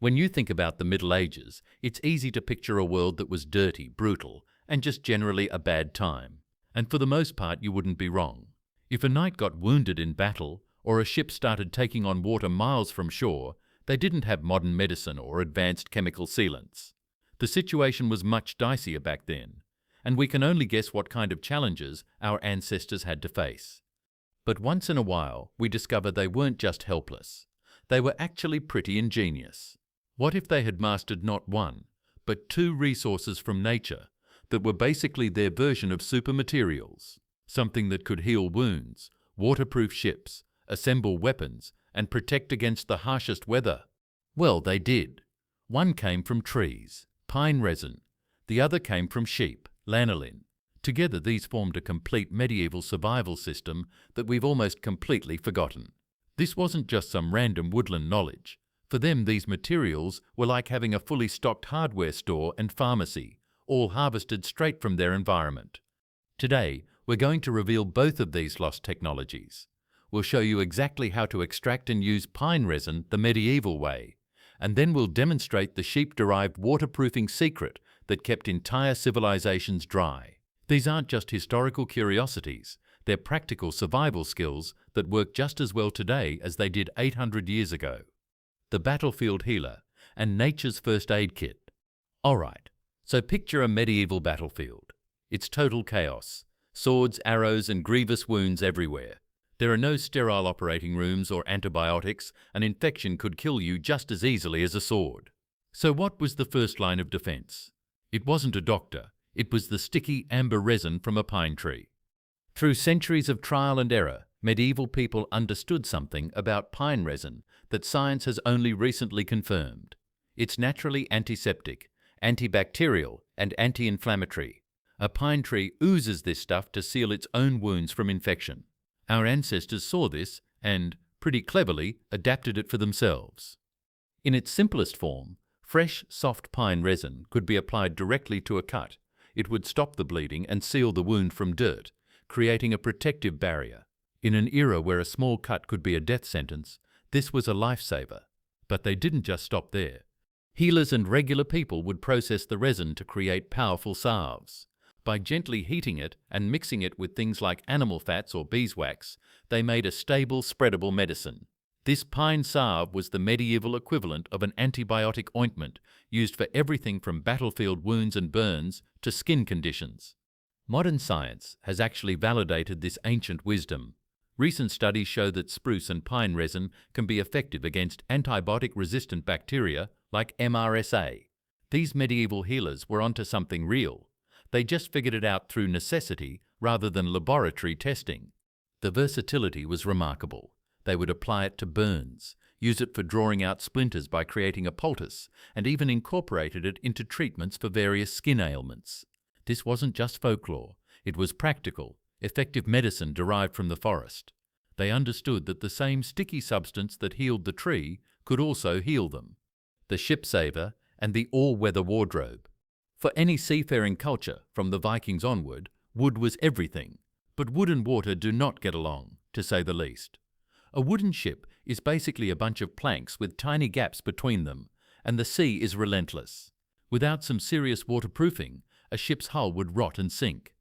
When you think about the Middle Ages, it's easy to picture a world that was dirty, brutal, and just generally a bad time. And for the most part, you wouldn't be wrong. If a knight got wounded in battle, or a ship started taking on water miles from shore, they didn't have modern medicine or advanced chemical sealants. The situation was much dicier back then, and we can only guess what kind of challenges our ancestors had to face. But once in a while, we discover they weren't just helpless. They were actually pretty ingenious. What if they had mastered not one, but two resources from nature that were basically their version of super materials? Something that could heal wounds, waterproof ships, assemble weapons, and protect against the harshest weather. Well, they did. One came from trees, pine resin. The other came from sheep, lanolin. Together, these formed a complete medieval survival system that we've almost completely forgotten. This wasn't just some random woodland knowledge. For them, these materials were like having a fully stocked hardware store and pharmacy, all harvested straight from their environment. Today, we're going to reveal both of these lost technologies. We'll show you exactly how to extract and use pine resin the medieval way, and then we'll demonstrate the sheep-derived waterproofing secret that kept entire civilizations dry. These aren't just historical curiosities, they're practical survival skills that work just as well today as they did 800 years ago. The battlefield healer and nature's first aid kit. Alright, so picture a medieval battlefield. It's total chaos. Swords, arrows, and grievous wounds everywhere. There are no sterile operating rooms or antibiotics. An infection could kill you just as easily as a sword. So what was the first line of defense? It wasn't a doctor. It was the sticky amber resin from a pine tree. Through centuries of trial and error, medieval people understood something about pine resin that science has only recently confirmed. It's naturally antiseptic, antibacterial, and anti-inflammatory. A pine tree oozes this stuff to seal its own wounds from infection. Our ancestors saw this and, pretty cleverly, adapted it for themselves. In its simplest form, fresh, soft pine resin could be applied directly to a cut. It would stop the bleeding and seal the wound from dirt, creating a protective barrier. In an era where a small cut could be a death sentence, this was a lifesaver. But they didn't just stop there. Healers and regular people would process the resin to create powerful salves. By gently heating it and mixing it with things like animal fats or beeswax, they made a stable, spreadable medicine. This pine salve was the medieval equivalent of an antibiotic ointment used for everything from battlefield wounds and burns to skin conditions. Modern science has actually validated this ancient wisdom. Recent studies show that spruce and pine resin can be effective against antibiotic-resistant bacteria like MRSA. These medieval healers were onto something real. They just figured it out through necessity rather than laboratory testing. The versatility was remarkable. They would apply it to burns, use it for drawing out splinters by creating a poultice, and even incorporated it into treatments for various skin ailments. This wasn't just folklore. It was practical, effective medicine derived from the forest. They understood that the same sticky substance that healed the tree could also heal them. The ship saver and the all-weather wardrobe. For any seafaring culture, from the Vikings onward, wood was everything. But wood and water do not get along, to say the least. A wooden ship is basically a bunch of planks with tiny gaps between them, and the sea is relentless. Without some serious waterproofing, a ship's hull would rot and sink.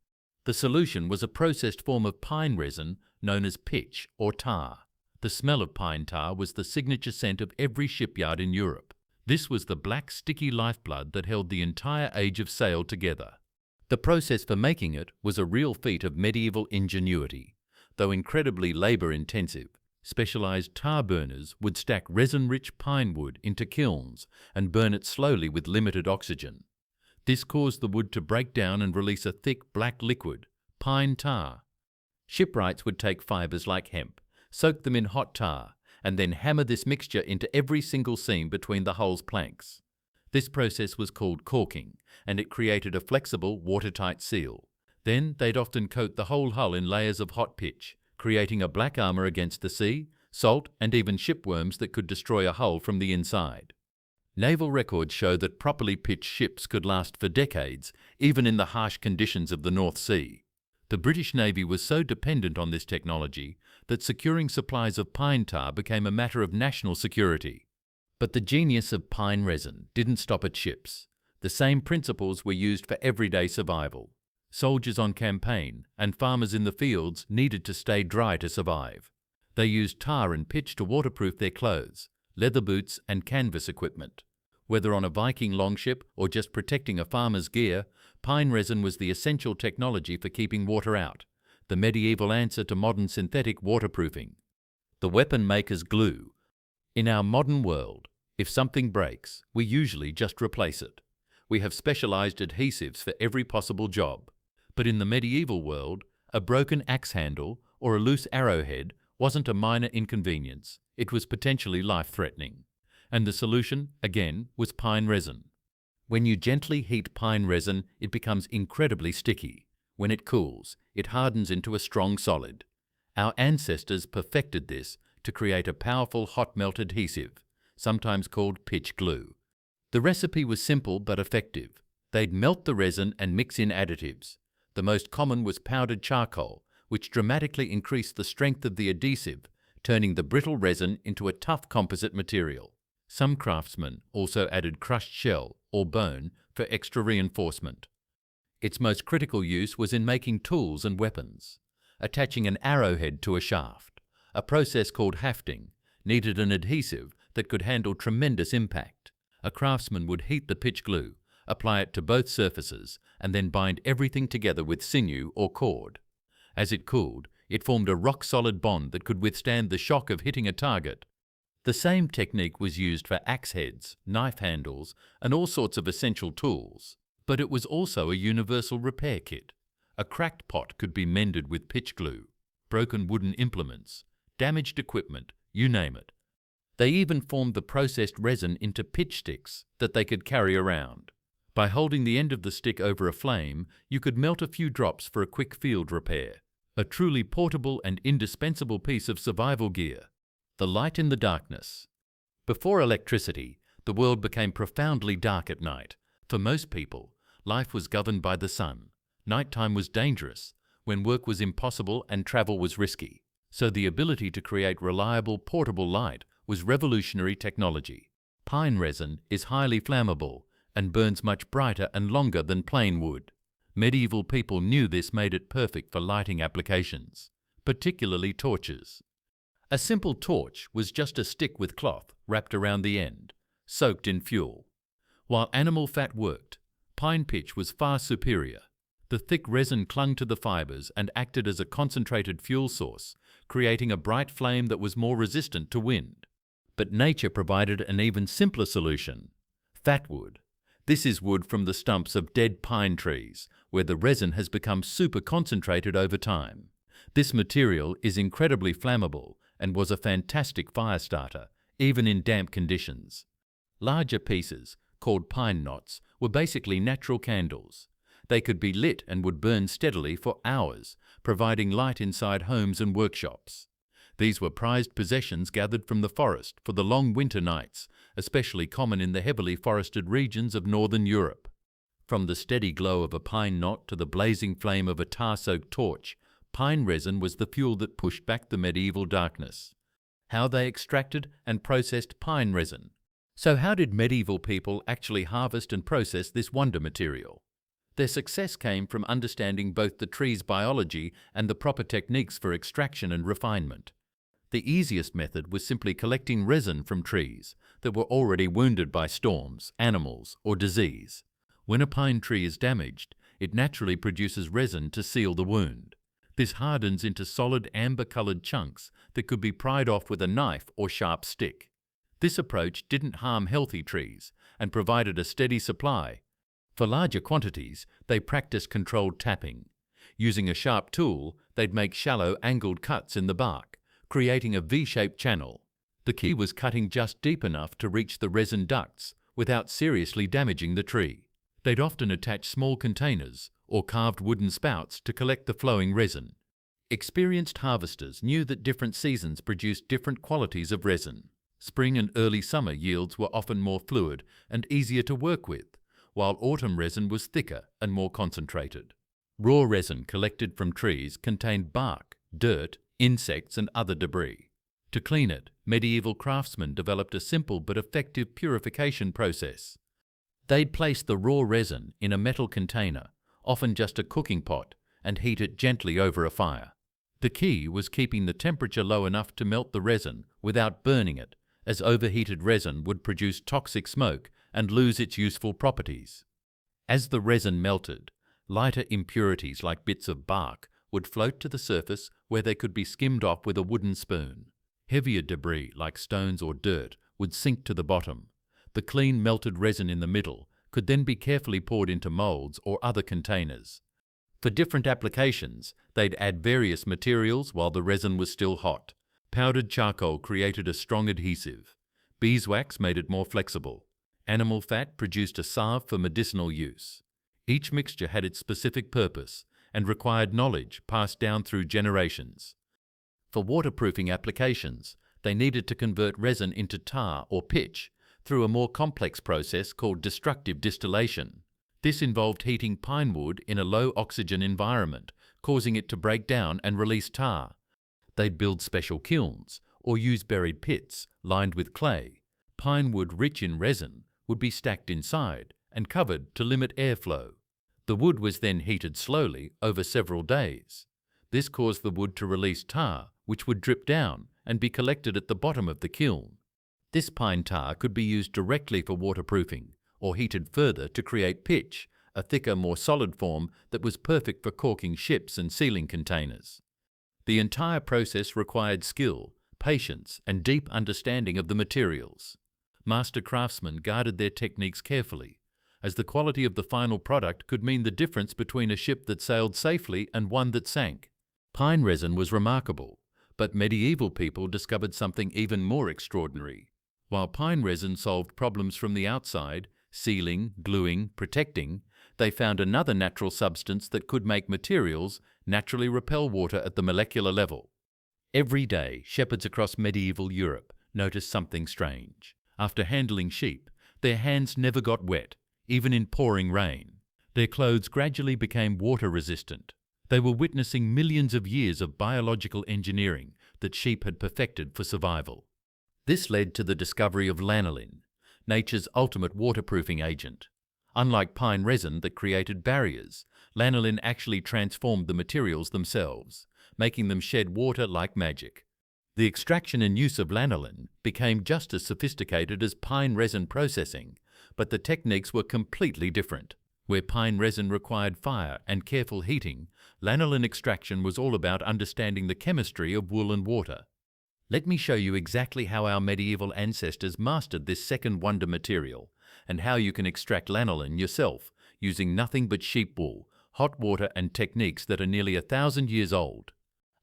The solution was a processed form of pine resin known as pitch or tar. The smell of pine tar was the signature scent of every shipyard in Europe. This was the black, sticky lifeblood that held the entire age of sail together. The process for making it was a real feat of medieval ingenuity. Though incredibly labor-intensive, specialized tar burners would stack resin-rich pine wood into kilns and burn it slowly with limited oxygen. This caused the wood to break down and release a thick black liquid, pine tar. Shipwrights would take fibers like hemp, soak them in hot tar, and then hammer this mixture into every single seam between the hull's planks. This process was called caulking, and it created a flexible, watertight seal. Then they'd often coat the whole hull in layers of hot pitch, creating a black armor against the sea, salt, and even shipworms that could destroy a hull from the inside. Naval records show that properly pitched ships could last for decades, even in the harsh conditions of the North Sea. The British Navy was so dependent on this technology that securing supplies of pine tar became a matter of national security. But the genius of pine resin didn't stop at ships. The same principles were used for everyday survival. Soldiers on campaign and farmers in the fields needed to stay dry to survive. They used tar and pitch to waterproof their clothes, leather boots and canvas equipment. Whether on a Viking longship or just protecting a farmer's gear, pine resin was the essential technology for keeping water out, the medieval answer to modern synthetic waterproofing. The weapon maker's glue. In our modern world, if something breaks, we usually just replace it. We have specialized adhesives for every possible job. But in the medieval world, a broken axe handle or a loose arrowhead wasn't a minor inconvenience. It was potentially life-threatening. And the solution, again, was pine resin. When you gently heat pine resin, it becomes incredibly sticky. When it cools, it hardens into a strong solid. Our ancestors perfected this to create a powerful hot melt adhesive, sometimes called pitch glue. The recipe was simple but effective. They'd melt the resin and mix in additives. The most common was powdered charcoal, which dramatically increased the strength of the adhesive, turning the brittle resin into a tough composite material. Some craftsmen also added crushed shell or bone for extra reinforcement. Its most critical use was in making tools and weapons. Attaching an arrowhead to a shaft, a process called hafting, needed an adhesive that could handle tremendous impact. A craftsman would heat the pitch glue, apply it to both surfaces, and then bind everything together with sinew or cord. As it cooled, it formed a rock-solid bond that could withstand the shock of hitting a target. The same technique was used for axe heads, knife handles, and all sorts of essential tools. But it was also a universal repair kit. A cracked pot could be mended with pitch glue, broken wooden implements, damaged equipment, you name it. They even formed the processed resin into pitch sticks that they could carry around. By holding the end of the stick over a flame, you could melt a few drops for a quick field repair. A truly portable and indispensable piece of survival gear. The light in the darkness. Before electricity, the world became profoundly dark at night. For most people, life was governed by the sun. Nighttime was dangerous, when work was impossible and travel was risky. So the ability to create reliable, portable light was revolutionary technology. Pine resin is highly flammable and burns much brighter and longer than plain wood. Medieval people knew this made it perfect for lighting applications, particularly torches. A simple torch was just a stick with cloth wrapped around the end, soaked in fuel. While animal fat worked, pine pitch was far superior. The thick resin clung to the fibers and acted as a concentrated fuel source, creating a bright flame that was more resistant to wind. But nature provided an even simpler solution: fat wood. This is wood from the stumps of dead pine trees, where the resin has become super concentrated over time. This material is incredibly flammable and was a fantastic fire starter, even in damp conditions. Larger pieces, called pine knots, were basically natural candles. They could be lit and would burn steadily for hours, providing light inside homes and workshops. These were prized possessions gathered from the forest for the long winter nights, especially common in the heavily forested regions of northern Europe. From the steady glow of a pine knot to the blazing flame of a tar-soaked torch, pine resin was the fuel that pushed back the medieval darkness. How they extracted and processed pine resin. So how did medieval people actually harvest and process this wonder material? Their success came from understanding both the tree's biology and the proper techniques for extraction and refinement. The easiest method was simply collecting resin from trees that were already wounded by storms, animals, or disease. When a pine tree is damaged, it naturally produces resin to seal the wound. This hardens into solid amber-colored chunks that could be pried off with a knife or sharp stick. This approach didn't harm healthy trees and provided a steady supply. For larger quantities, they practiced controlled tapping. Using a sharp tool, they'd make shallow, angled cuts in the bark, creating a V-shaped channel. The key was cutting just deep enough to reach the resin ducts without seriously damaging the tree. They'd often attach small containers or carved wooden spouts to collect the flowing resin. Experienced harvesters knew that different seasons produced different qualities of resin. Spring and early summer yields were often more fluid and easier to work with, while autumn resin was thicker and more concentrated. Raw resin collected from trees contained bark, dirt, insects and other debris. To clean it, medieval craftsmen developed a simple but effective purification process. They'd place the raw resin in a metal container, often just a cooking pot, and heat it gently over a fire. The key was keeping the temperature low enough to melt the resin without burning it, as overheated resin would produce toxic smoke and lose its useful properties. As the resin melted, lighter impurities like bits of bark would float to the surface where they could be skimmed off with a wooden spoon. Heavier debris like stones or dirt would sink to the bottom. The clean melted resin in the middle could then be carefully poured into molds or other containers. For different applications, they'd add various materials while the resin was still hot. Powdered charcoal created a strong adhesive. Beeswax made it more flexible. Animal fat produced a salve for medicinal use. Each mixture had its specific purpose and required knowledge passed down through generations. For waterproofing applications, they needed to convert resin into tar or pitch through a more complex process called destructive distillation. This involved heating pine wood in a low-oxygen environment, causing it to break down and release tar. They'd build special kilns or use buried pits lined with clay. Pine wood rich in resin would be stacked inside and covered to limit airflow. The wood was then heated slowly over several days. This caused the wood to release tar, which would drip down and be collected at the bottom of the kiln. This pine tar could be used directly for waterproofing or heated further to create pitch, a thicker, more solid form that was perfect for caulking ships and sealing containers. The entire process required skill, patience, and deep understanding of the materials. Master craftsmen guarded their techniques carefully, as the quality of the final product could mean the difference between a ship that sailed safely and one that sank. Pine resin was remarkable, but medieval people discovered something even more extraordinary. While pine resin solved problems from the outside, sealing, gluing, protecting, they found another natural substance that could make materials naturally repel water at the molecular level. Every day, shepherds across medieval Europe noticed something strange. After handling sheep, their hands never got wet, even in pouring rain. Their clothes gradually became water-resistant. They were witnessing millions of years of biological engineering that sheep had perfected for survival. This led to the discovery of lanolin, nature's ultimate waterproofing agent. Unlike pine resin that created barriers, lanolin actually transformed the materials themselves, making them shed water like magic. The extraction and use of lanolin became just as sophisticated as pine resin processing, but the techniques were completely different. Where pine resin required fire and careful heating, lanolin extraction was all about understanding the chemistry of wool and water. Let me show you exactly how our medieval ancestors mastered this second wonder material, and how you can extract lanolin yourself using nothing but sheep wool, hot water and techniques that are nearly 1,000 years old.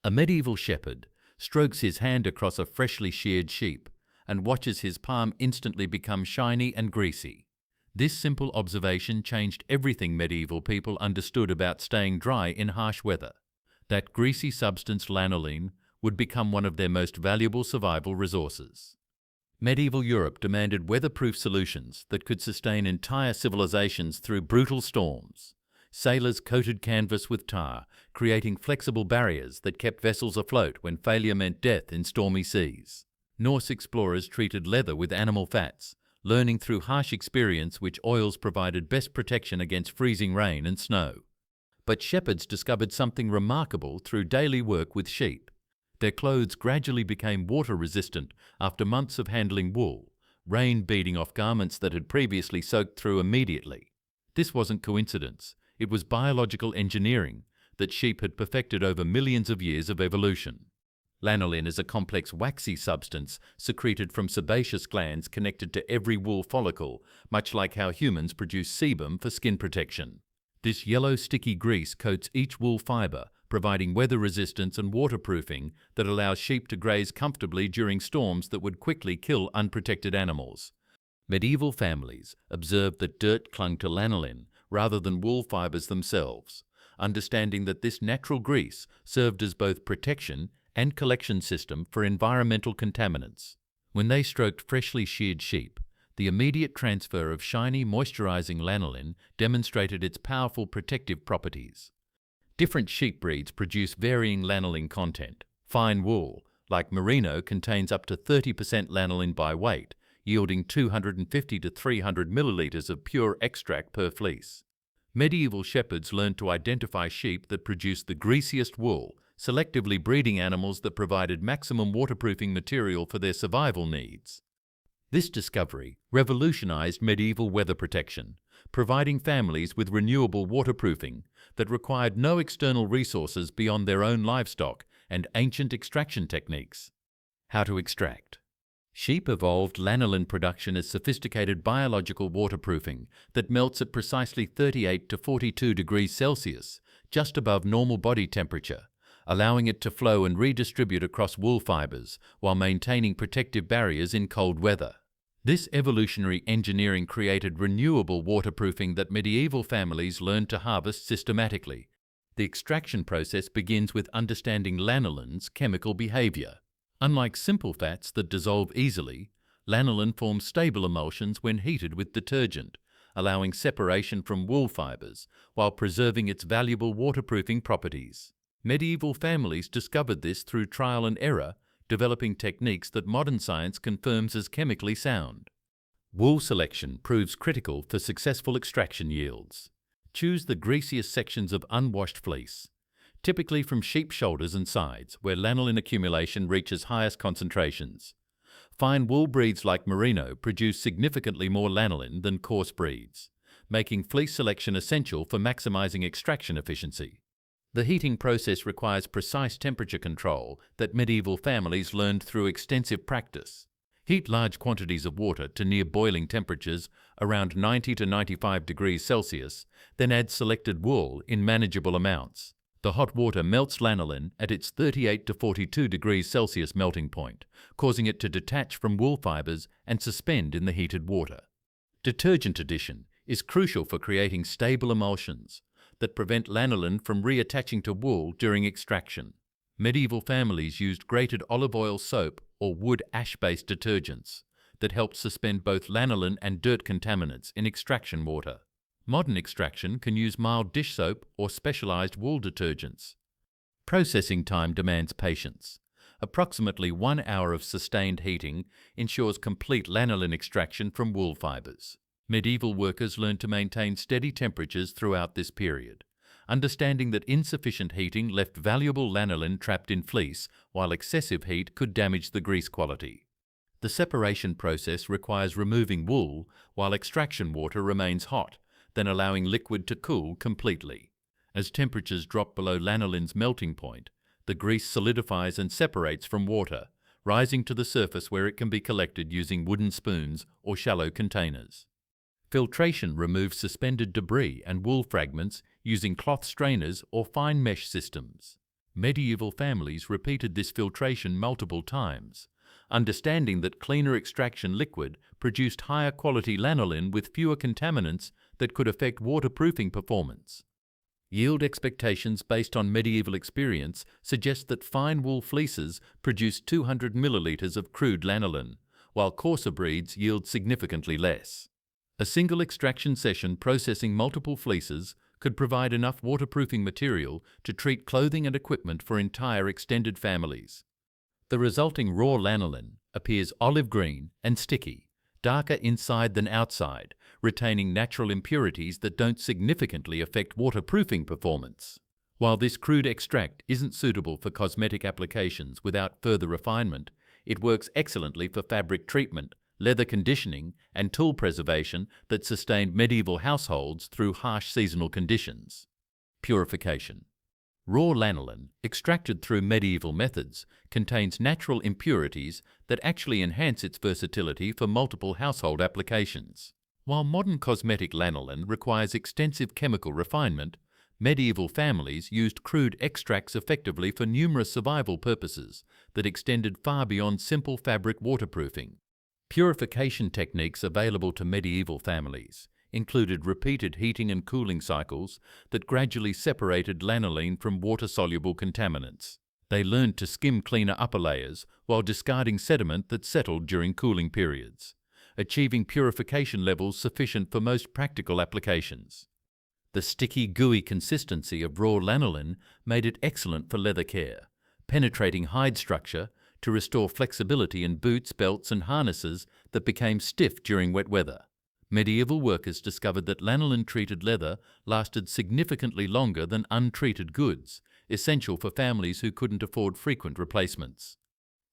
A medieval shepherd strokes his hand across a freshly sheared sheep and watches his palm instantly become shiny and greasy. This simple observation changed everything medieval people understood about staying dry in harsh weather. That greasy substance lanolin would become one of their most valuable survival resources. Medieval Europe demanded weatherproof solutions that could sustain entire civilizations through brutal storms. Sailors coated canvas with tar, creating flexible barriers that kept vessels afloat when failure meant death in stormy seas. Norse explorers treated leather with animal fats, learning through harsh experience which oils provided best protection against freezing rain and snow. But shepherds discovered something remarkable through daily work with sheep. Their clothes gradually became water-resistant after months of handling wool, rain beating off garments that had previously soaked through immediately. This wasn't coincidence. It was biological engineering that sheep had perfected over millions of years of evolution. Lanolin is a complex waxy substance secreted from sebaceous glands connected to every wool follicle, much like how humans produce sebum for skin protection. This yellow sticky grease coats each wool fibre, providing weather resistance and waterproofing that allows sheep to graze comfortably during storms that would quickly kill unprotected animals. Medieval families observed that dirt clung to lanolin rather than wool fibres themselves, understanding that this natural grease served as both protection and collection system for environmental contaminants. When they stroked freshly sheared sheep, the immediate transfer of shiny, moisturizing lanolin demonstrated its powerful protective properties. Different sheep breeds produce varying lanolin content. Fine wool, like merino, contains up to 30% lanolin by weight, yielding 250 to 300 millilitres of pure extract per fleece. Medieval shepherds learned to identify sheep that produced the greasiest wool, selectively breeding animals that provided maximum waterproofing material for their survival needs. This discovery revolutionized medieval weather protection, providing families with renewable waterproofing that required no external resources beyond their own livestock and ancient extraction techniques. How to extract. Sheep evolved lanolin production as sophisticated biological waterproofing that melts at precisely 38 to 42 degrees Celsius, just above normal body temperature, allowing it to flow and redistribute across wool fibers while maintaining protective barriers in cold weather. This evolutionary engineering created renewable waterproofing that medieval families learned to harvest systematically. The extraction process begins with understanding lanolin's chemical behavior. Unlike simple fats that dissolve easily, lanolin forms stable emulsions when heated with detergent, allowing separation from wool fibers while preserving its valuable waterproofing properties. Medieval families discovered this through trial and error, developing techniques that modern science confirms as chemically sound. Wool selection proves critical for successful extraction yields. Choose the greasiest sections of unwashed fleece, typically from sheep shoulders and sides, where lanolin accumulation reaches highest concentrations. Fine wool breeds like merino produce significantly more lanolin than coarse breeds, making fleece selection essential for maximizing extraction efficiency. The heating process requires precise temperature control that medieval families learned through extensive practice. Heat large quantities of water to near boiling temperatures, around 90 to 95 degrees Celsius, then add selected wool in manageable amounts. The hot water melts lanolin at its 38 to 42 degrees Celsius melting point, causing it to detach from wool fibers and suspend in the heated water. Detergent addition is crucial for creating stable emulsions that prevent lanolin from reattaching to wool during extraction. Medieval families used grated olive oil soap or wood ash-based detergents that helped suspend both lanolin and dirt contaminants in extraction water. Modern extraction can use mild dish soap or specialized wool detergents. Processing time demands patience. Approximately 1 hour of sustained heating ensures complete lanolin extraction from wool fibers. Medieval workers learned to maintain steady temperatures throughout this period, understanding that insufficient heating left valuable lanolin trapped in fleece, while excessive heat could damage the grease quality. The separation process requires removing wool while extraction water remains hot, then allowing liquid to cool completely. As temperatures drop below lanolin's melting point, the grease solidifies and separates from water, rising to the surface where it can be collected using wooden spoons or shallow containers. Filtration removes suspended debris and wool fragments using cloth strainers or fine mesh systems. Medieval families repeated this filtration multiple times, understanding that cleaner extraction liquid produced higher quality lanolin with fewer contaminants that could affect waterproofing performance. Yield expectations based on medieval experience suggest that fine wool fleeces produce 200 millilitres of crude lanolin, while coarser breeds yield significantly less. A single extraction session processing multiple fleeces could provide enough waterproofing material to treat clothing and equipment for entire extended families. The resulting raw lanolin appears olive green and sticky, darker inside than outside, retaining natural impurities that don't significantly affect waterproofing performance. While this crude extract isn't suitable for cosmetic applications without further refinement, it works excellently for fabric treatment, leather conditioning, and tool preservation that sustained medieval households through harsh seasonal conditions. Purification. Raw lanolin, extracted through medieval methods, contains natural impurities that actually enhance its versatility for multiple household applications. While modern cosmetic lanolin requires extensive chemical refinement, medieval families used crude extracts effectively for numerous survival purposes that extended far beyond simple fabric waterproofing. Purification techniques available to medieval families included repeated heating and cooling cycles that gradually separated lanolin from water-soluble contaminants. They learned to skim cleaner upper layers while discarding sediment that settled during cooling periods, achieving purification levels sufficient for most practical applications. The sticky, gooey consistency of raw lanolin made it excellent for leather care, penetrating hide structure to restore flexibility in boots, belts and harnesses that became stiff during wet weather. Medieval workers discovered that lanolin-treated leather lasted significantly longer than untreated goods, essential for families who couldn't afford frequent replacements.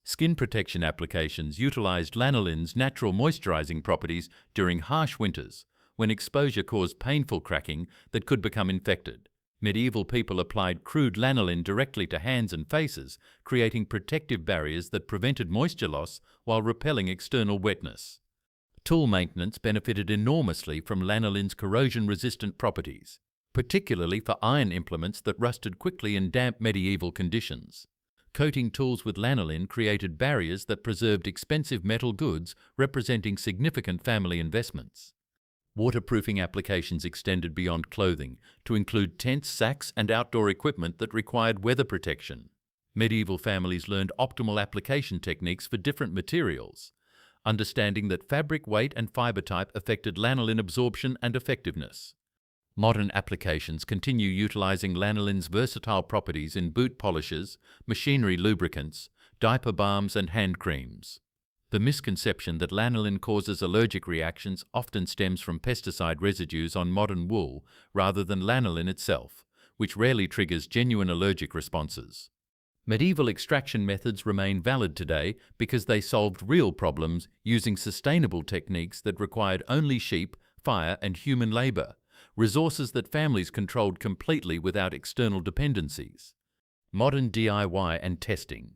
Skin protection applications utilized lanolin's natural moisturizing properties during harsh winters, when exposure caused painful cracking that could become infected. Medieval people applied crude lanolin directly to hands and faces, creating protective barriers that prevented moisture loss while repelling external wetness. Tool maintenance benefited enormously from lanolin's corrosion-resistant properties, particularly for iron implements that rusted quickly in damp medieval conditions. Coating tools with lanolin created barriers that preserved expensive metal goods, representing significant family investments. Waterproofing applications extended beyond clothing to include tents, sacks, and outdoor equipment that required weather protection. Medieval families learned optimal application techniques for different materials, understanding that fabric weight and fiber type affected lanolin absorption and effectiveness. Modern applications continue utilizing lanolin's versatile properties in boot polishes, machinery lubricants, diaper balms, and hand creams. The misconception that lanolin causes allergic reactions often stems from pesticide residues on modern wool rather than lanolin itself, which rarely triggers genuine allergic responses. Medieval extraction methods remain valid today because they solved real problems using sustainable techniques that required only sheep, fire, and human labor, resources that families controlled completely without external dependencies. Modern DIY and testing.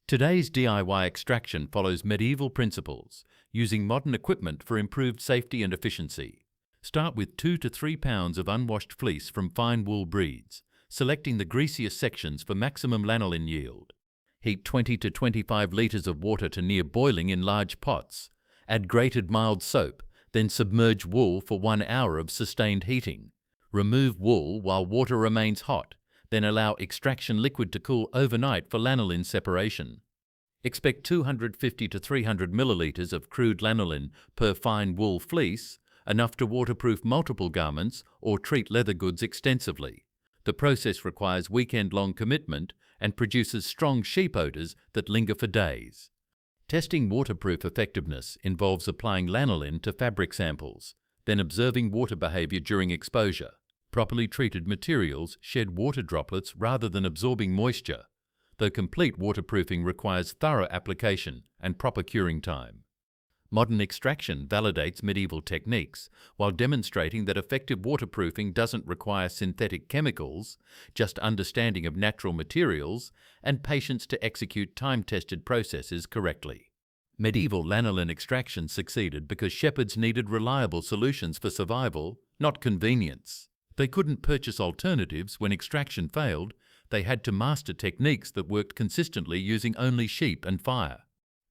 Today's DIY extraction follows medieval principles, using modern equipment for improved safety and efficiency. Start with 2 to 3 pounds of unwashed fleece from fine wool breeds, selecting the greasiest sections for maximum lanolin yield. Heat 20 to 25 litres of water to near boiling in large pots. Add grated mild soap, then submerge wool for 1 hour of sustained heating. Remove wool while water remains hot, then allow extraction liquid to cool overnight for lanolin separation. Expect 250 to 300 millilitres of crude lanolin per fine wool fleece, enough to waterproof multiple garments or treat leather goods extensively. The process requires weekend-long commitment and produces strong sheep odours that linger for days. Testing waterproof effectiveness involves applying lanolin to fabric samples, then observing water behaviour during exposure. Properly treated materials shed water droplets rather than absorbing moisture, though complete waterproofing requires thorough application and proper curing time. Modern extraction validates medieval techniques while demonstrating that effective waterproofing doesn't require synthetic chemicals, just understanding of natural materials and patience to execute time-tested processes correctly. Medieval lanolin extraction succeeded because shepherds needed reliable solutions for survival, not convenience. They couldn't purchase alternatives when extraction failed. They had to master techniques that worked consistently using only sheep and fire.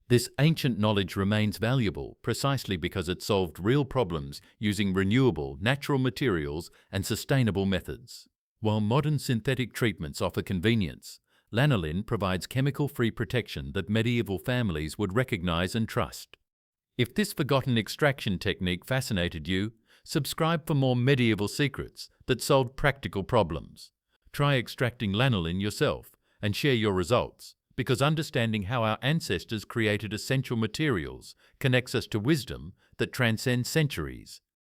This ancient knowledge remains valuable precisely because it solved real problems using renewable, natural materials and sustainable methods. While modern synthetic treatments offer convenience, lanolin provides chemical-free protection that medieval families would recognize and trust. If this forgotten extraction technique fascinated you, subscribe for more medieval secrets that solved practical problems. Try extracting lanolin yourself and share your results, because understanding how our ancestors created essential materials connects us to wisdom that transcends centuries.